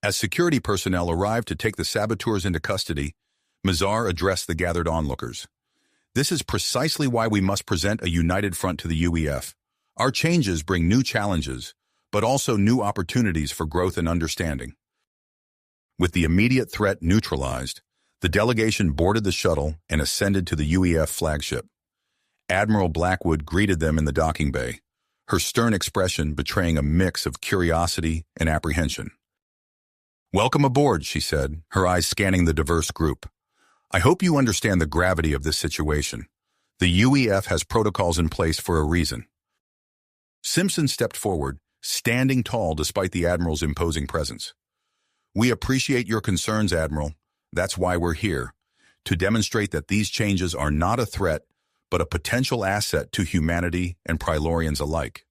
As security personnel arrived to take the saboteurs into custody, Mizar addressed the gathered onlookers. This is precisely why we must present a united front to the UEF. Our changes bring new challenges, but also new opportunities for growth and understanding. With the immediate threat neutralized, the delegation boarded the shuttle and ascended to the UEF flagship. Admiral Blackwood greeted them in the docking bay, her stern expression betraying a mix of curiosity and apprehension. "Welcome aboard," she said, her eyes scanning the diverse group. "I hope you understand the gravity of this situation. The UEF has protocols in place for a reason." Simpson stepped forward, standing tall despite the Admiral's imposing presence. "We appreciate your concerns, Admiral. That's why we're here, to demonstrate that these changes are not a threat, but a potential asset to humanity and Prilorians alike."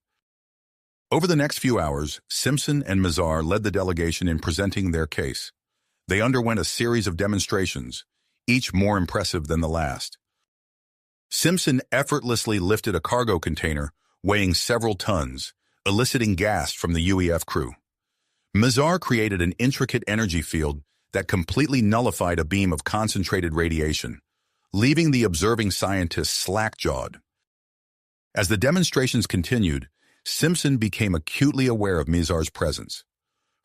Over the next few hours, Simpson and Mazar led the delegation in presenting their case. They underwent a series of demonstrations, each more impressive than the last. Simpson effortlessly lifted a cargo container weighing several tons, eliciting gasps from the UEF crew. Mazar created an intricate energy field that completely nullified a beam of concentrated radiation, leaving the observing scientists slack-jawed. As the demonstrations continued, Simpson became acutely aware of Mazar's presence.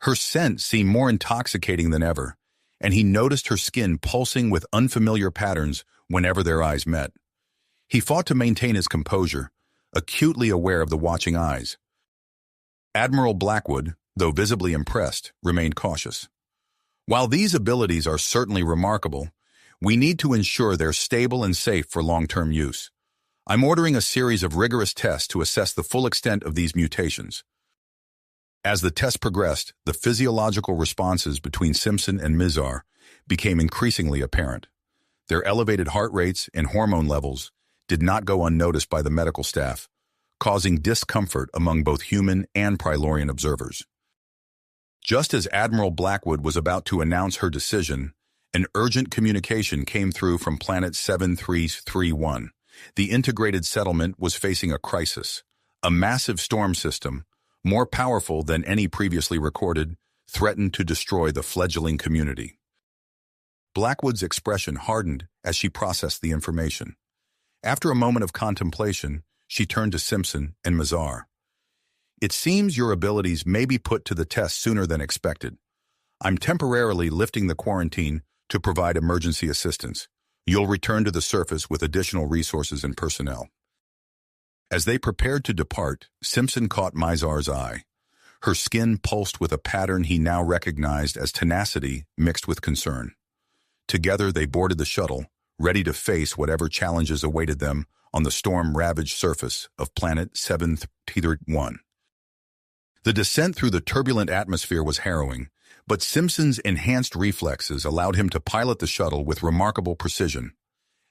Her scent seemed more intoxicating than ever, and he noticed her skin pulsing with unfamiliar patterns whenever their eyes met. He fought to maintain his composure, acutely aware of the watching eyes. Admiral Blackwood, though visibly impressed, remained cautious. "While these abilities are certainly remarkable, we need to ensure they're stable and safe for long-term use. I'm ordering a series of rigorous tests to assess the full extent of these mutations." As the tests progressed, the physiological responses between Simpson and Mazar became increasingly apparent. Their elevated heart rates and hormone levels did not go unnoticed by the medical staff, causing discomfort among both human and Prilorian observers. Just as Admiral Blackwood was about to announce her decision, an urgent communication came through from Planet 7331. The integrated settlement was facing a crisis. A massive storm system, more powerful than any previously recorded, threatened to destroy the fledgling community. Blackwood's expression hardened as she processed the information. After a moment of contemplation, she turned to Simpson and Mazar. "It seems your abilities may be put to the test sooner than expected. I'm temporarily lifting the quarantine to provide emergency assistance. You'll return to the surface with additional resources and personnel." As they prepared to depart, Simpson caught Mazar's eye. Her skin pulsed with a pattern he now recognized as tenacity mixed with concern. Together they boarded the shuttle, ready to face whatever challenges awaited them on the storm-ravaged surface of Planet 731. The descent through the turbulent atmosphere was harrowing, but Simpson's enhanced reflexes allowed him to pilot the shuttle with remarkable precision.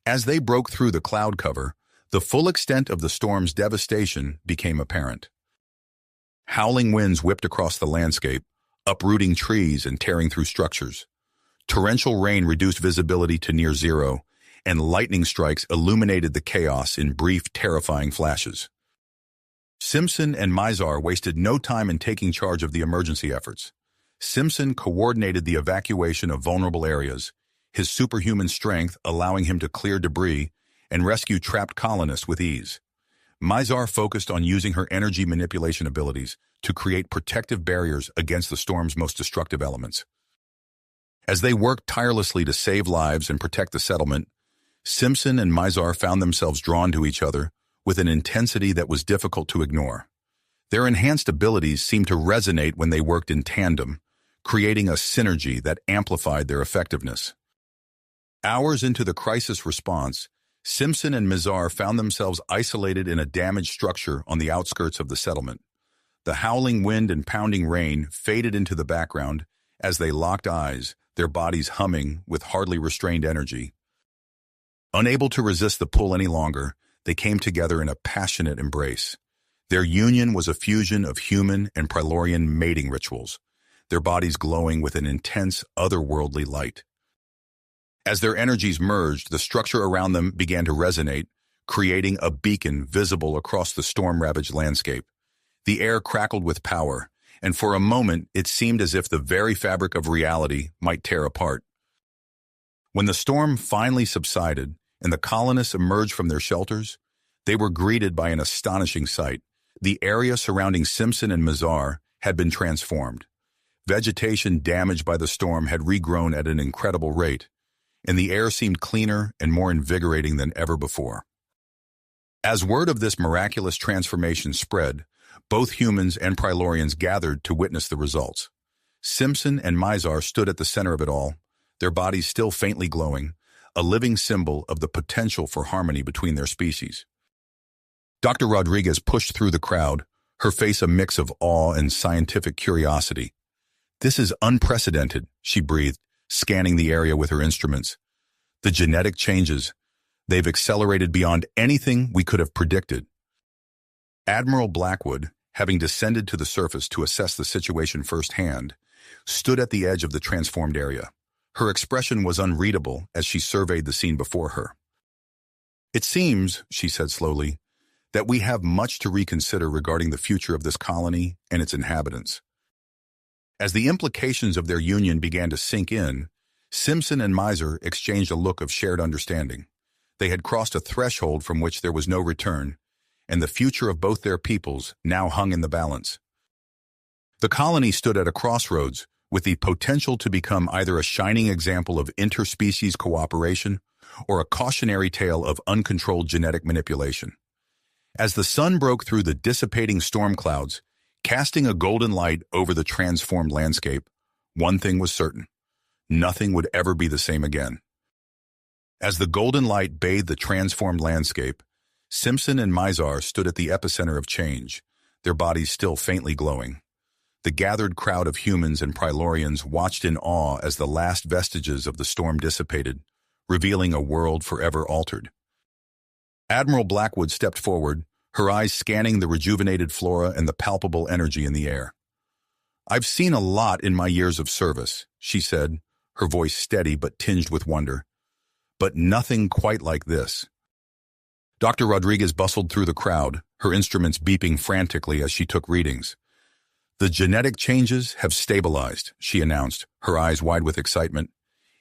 As they broke through the cloud cover, the full extent of the storm's devastation became apparent. Howling winds whipped across the landscape, uprooting trees and tearing through structures. Torrential rain reduced visibility to near zero, and lightning strikes illuminated the chaos in brief, terrifying flashes. Simpson and Mazar wasted no time in taking charge of the emergency efforts. Simpson coordinated the evacuation of vulnerable areas, his superhuman strength allowing him to clear debris and rescue trapped colonists with ease. Mazar focused on using her energy manipulation abilities to create protective barriers against the storm's most destructive elements. As they worked tirelessly to save lives and protect the settlement, Simpson and Mazar found themselves drawn to each other with an intensity that was difficult to ignore. Their enhanced abilities seemed to resonate when they worked in tandem, creating a synergy that amplified their effectiveness. Hours into the crisis response, Simpson and Mazar found themselves isolated in a damaged structure on the outskirts of the settlement. The howling wind and pounding rain faded into the background as they locked eyes, their bodies humming with hardly restrained energy. Unable to resist the pull any longer, they came together in a passionate embrace. Their union was a fusion of human and Prilorian mating rituals, their bodies glowing with an intense, otherworldly light. As their energies merged, the structure around them began to resonate, creating a beacon visible across the storm-ravaged landscape. The air crackled with power, and for a moment it seemed as if the very fabric of reality might tear apart. When the storm finally subsided, and the colonists emerged from their shelters, they were greeted by an astonishing sight. The area surrounding Simpson and Mizar had been transformed. Vegetation damaged by the storm had regrown at an incredible rate, and the air seemed cleaner and more invigorating than ever before. As word of this miraculous transformation spread, both humans and Prilorians gathered to witness the results. Simpson and Mizar stood at the center of it all, their bodies still faintly glowing, a living symbol of the potential for harmony between their species. Dr. Rodriguez pushed through the crowd, her face a mix of awe and scientific curiosity. "This is unprecedented," she breathed, scanning the area with her instruments. "The genetic changes, they've accelerated beyond anything we could have predicted." Admiral Blackwood, having descended to the surface to assess the situation firsthand, stood at the edge of the transformed area. Her expression was unreadable as she surveyed the scene before her. "It seems," she said slowly, "that we have much to reconsider regarding the future of this colony and its inhabitants." As the implications of their union began to sink in, Simpson and Mizar exchanged a look of shared understanding. They had crossed a threshold from which there was no return, and the future of both their peoples now hung in the balance. The colony stood at a crossroads, with the potential to become either a shining example of interspecies cooperation or a cautionary tale of uncontrolled genetic manipulation. As the sun broke through the dissipating storm clouds, casting a golden light over the transformed landscape, one thing was certain: nothing would ever be the same again. As the golden light bathed the transformed landscape, Simpson and Mizar stood at the epicenter of change, their bodies still faintly glowing. The gathered crowd of humans and Prilorians watched in awe as the last vestiges of the storm dissipated, revealing a world forever altered. Admiral Blackwood stepped forward, her eyes scanning the rejuvenated flora and the palpable energy in the air. "I've seen a lot in my years of service," she said, her voice steady but tinged with wonder. "But nothing quite like this." Dr. Rodriguez bustled through the crowd, her instruments beeping frantically as she took readings. "The genetic changes have stabilized," she announced, her eyes wide with excitement.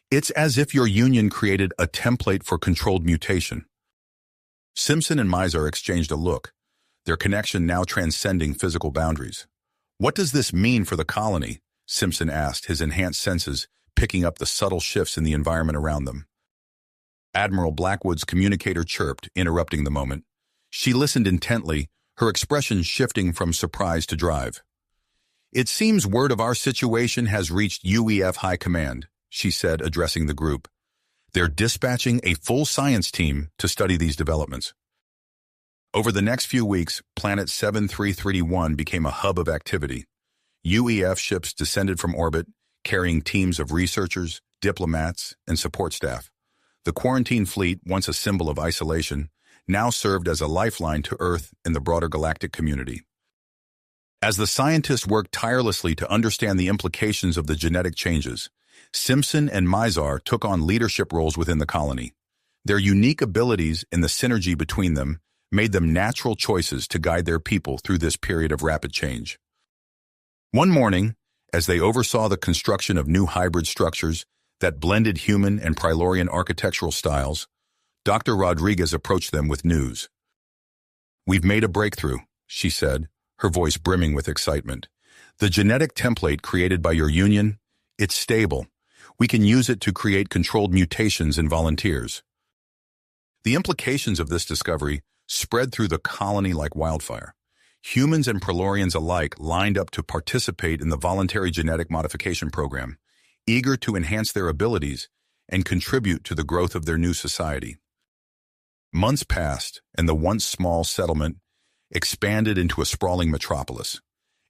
"It's as if your union created a template for controlled mutation." Simpson and Mizar exchanged a look, their connection now transcending physical boundaries. "What does this mean for the colony?" Simpson asked, his enhanced senses picking up the subtle shifts in the environment around them. Admiral Blackwood's communicator chirped, interrupting the moment. She listened intently, her expression shifting from surprise to drive. "It seems word of our situation has reached UEF High Command," she said, addressing the group. "They're dispatching a full science team to study these developments." Over the next few weeks, Planet 7331 became a hub of activity. UEF ships descended from orbit, carrying teams of researchers, diplomats, and support staff. The quarantine fleet, once a symbol of isolation, now served as a lifeline to Earth and the broader galactic community. As the scientists worked tirelessly to understand the implications of the genetic changes, Simpson and Mizar took on leadership roles within the colony. Their unique abilities and the synergy between them made them natural choices to guide their people through this period of rapid change. One morning, as they oversaw the construction of new hybrid structures that blended human and Prilorian architectural styles, Dr. Rodriguez approached them with news. "We've made a breakthrough," she said, her voice brimming with excitement. "The genetic template created by your union, it's stable. We can use it to create controlled mutations in volunteers." The implications of this discovery spread through the colony like wildfire. Humans and Prilorians alike lined up to participate in the voluntary genetic modification program, eager to enhance their abilities and contribute to the growth of their new society. Months passed, and the once small settlement expanded into a sprawling metropolis.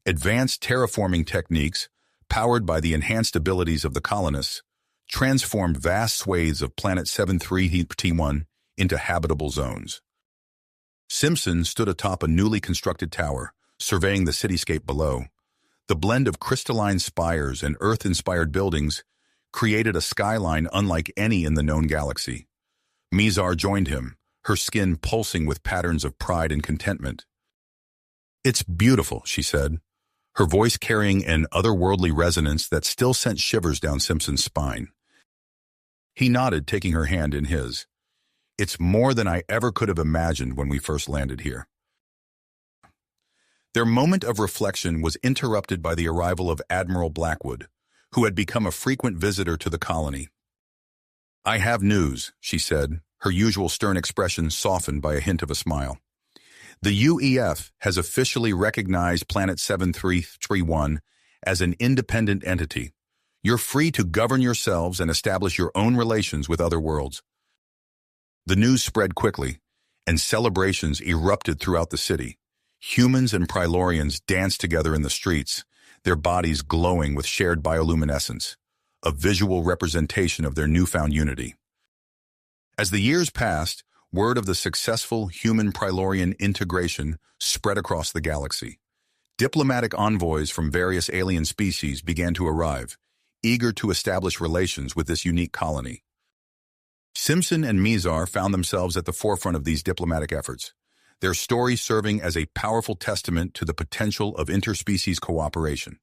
Advanced terraforming techniques, powered by the enhanced abilities of the colonists, transformed vast swathes of Planet 7331 into habitable zones. Simpson stood atop a newly constructed tower, surveying the cityscape below. The blend of crystalline spires and Earth-inspired buildings created a skyline unlike any in the known galaxy. Mizar joined him, her skin pulsing with patterns of pride and contentment. "It's beautiful," she said, her voice carrying an otherworldly resonance that still sent shivers down Simpson's spine. He nodded, taking her hand in his. It's more than I ever could have imagined when we first landed here. Their moment of reflection was interrupted by the arrival of Admiral Blackwood, who had become a frequent visitor to the colony. "I have news," she said, her usual stern expression softened by a hint of a smile. "The UEF has officially recognized Planet 7331 as an independent entity. You're free to govern yourselves and establish your own relations with other worlds." The news spread quickly, and celebrations erupted throughout the city. Humans and Prilorians danced together in the streets, their bodies glowing with shared bioluminescence, a visual representation of their newfound unity. As the years passed, word of the successful human-Prilorian integration spread across the galaxy. Diplomatic envoys from various alien species began to arrive, eager to establish relations with this unique colony. Simpson and Mizar found themselves at the forefront of these diplomatic efforts, their story serving as a powerful testament to the potential of interspecies cooperation.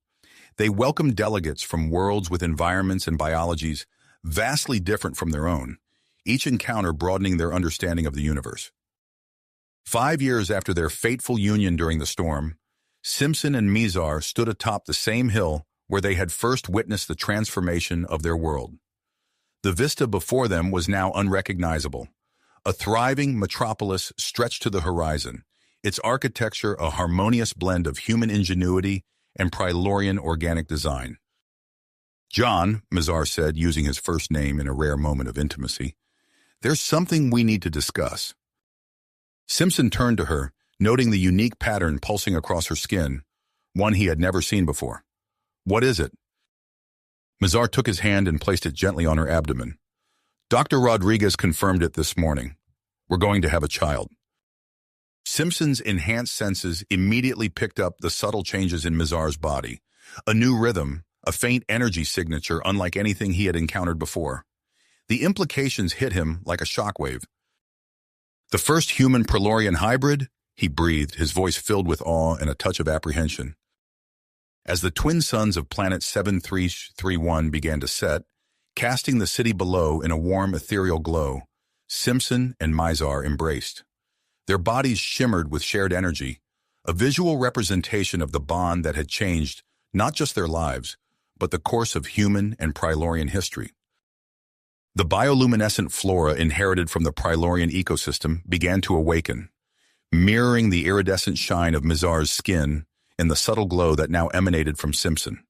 They welcomed delegates from worlds with environments and biologies vastly different from their own, each encounter broadening their understanding of the universe. 5 years after their fateful union during the storm, Simpson and Mizar stood atop the same hill where they had first witnessed the transformation of their world. The vista before them was now unrecognizable. A thriving metropolis stretched to the horizon, its architecture a harmonious blend of human ingenuity and Prilorian organic design. "John," Mizar said, using his first name in a rare moment of intimacy, "there's something we need to discuss." Simpson turned to her, noting the unique pattern pulsing across her skin, one he had never seen before. "What is it?" Mizar took his hand and placed it gently on her abdomen. "Dr. Rodriguez confirmed it this morning. We're going to have a child." Simpson's enhanced senses immediately picked up the subtle changes in Mizar's body, a new rhythm, a faint energy signature unlike anything he had encountered before. The implications hit him like a shockwave. "The first human-Prilorian hybrid?" he breathed, his voice filled with awe and a touch of apprehension. As the twin suns of Planet 7331 began to set, casting the city below in a warm, ethereal glow, Simpson and Mizar embraced. Their bodies shimmered with shared energy, a visual representation of the bond that had changed not just their lives, but the course of human and Prilorian history. The bioluminescent flora inherited from the Prilorian ecosystem began to awaken, mirroring the iridescent shine of Mizar's skin and the subtle glow that now emanated from Simpson.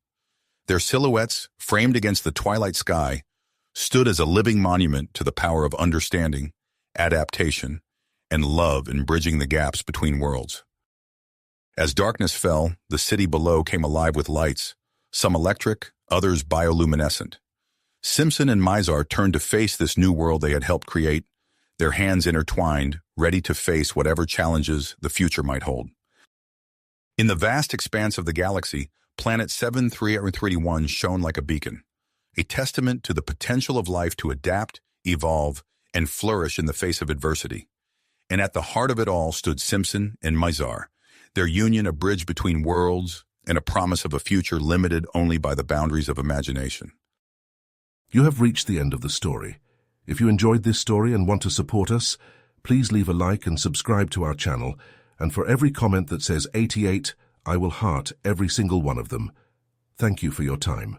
Their silhouettes, framed against the twilight sky, stood as a living monument to the power of understanding, adaptation, and love in bridging the gaps between worlds. As darkness fell, the city below came alive with lights, some electric, others bioluminescent. Simpson and Mizar turned to face this new world they had helped create, their hands intertwined, ready to face whatever challenges the future might hold. In the vast expanse of the galaxy, Planet 7331 shone like a beacon, a testament to the potential of life to adapt, evolve, and flourish in the face of adversity. And at the heart of it all stood Simpson and Mizar, their union a bridge between worlds and a promise of a future limited only by the boundaries of imagination. You have reached the end of the story. If you enjoyed this story and want to support us, please leave a like and subscribe to our channel, and for every comment that says 88, I will heart every single one of them. Thank you for your time.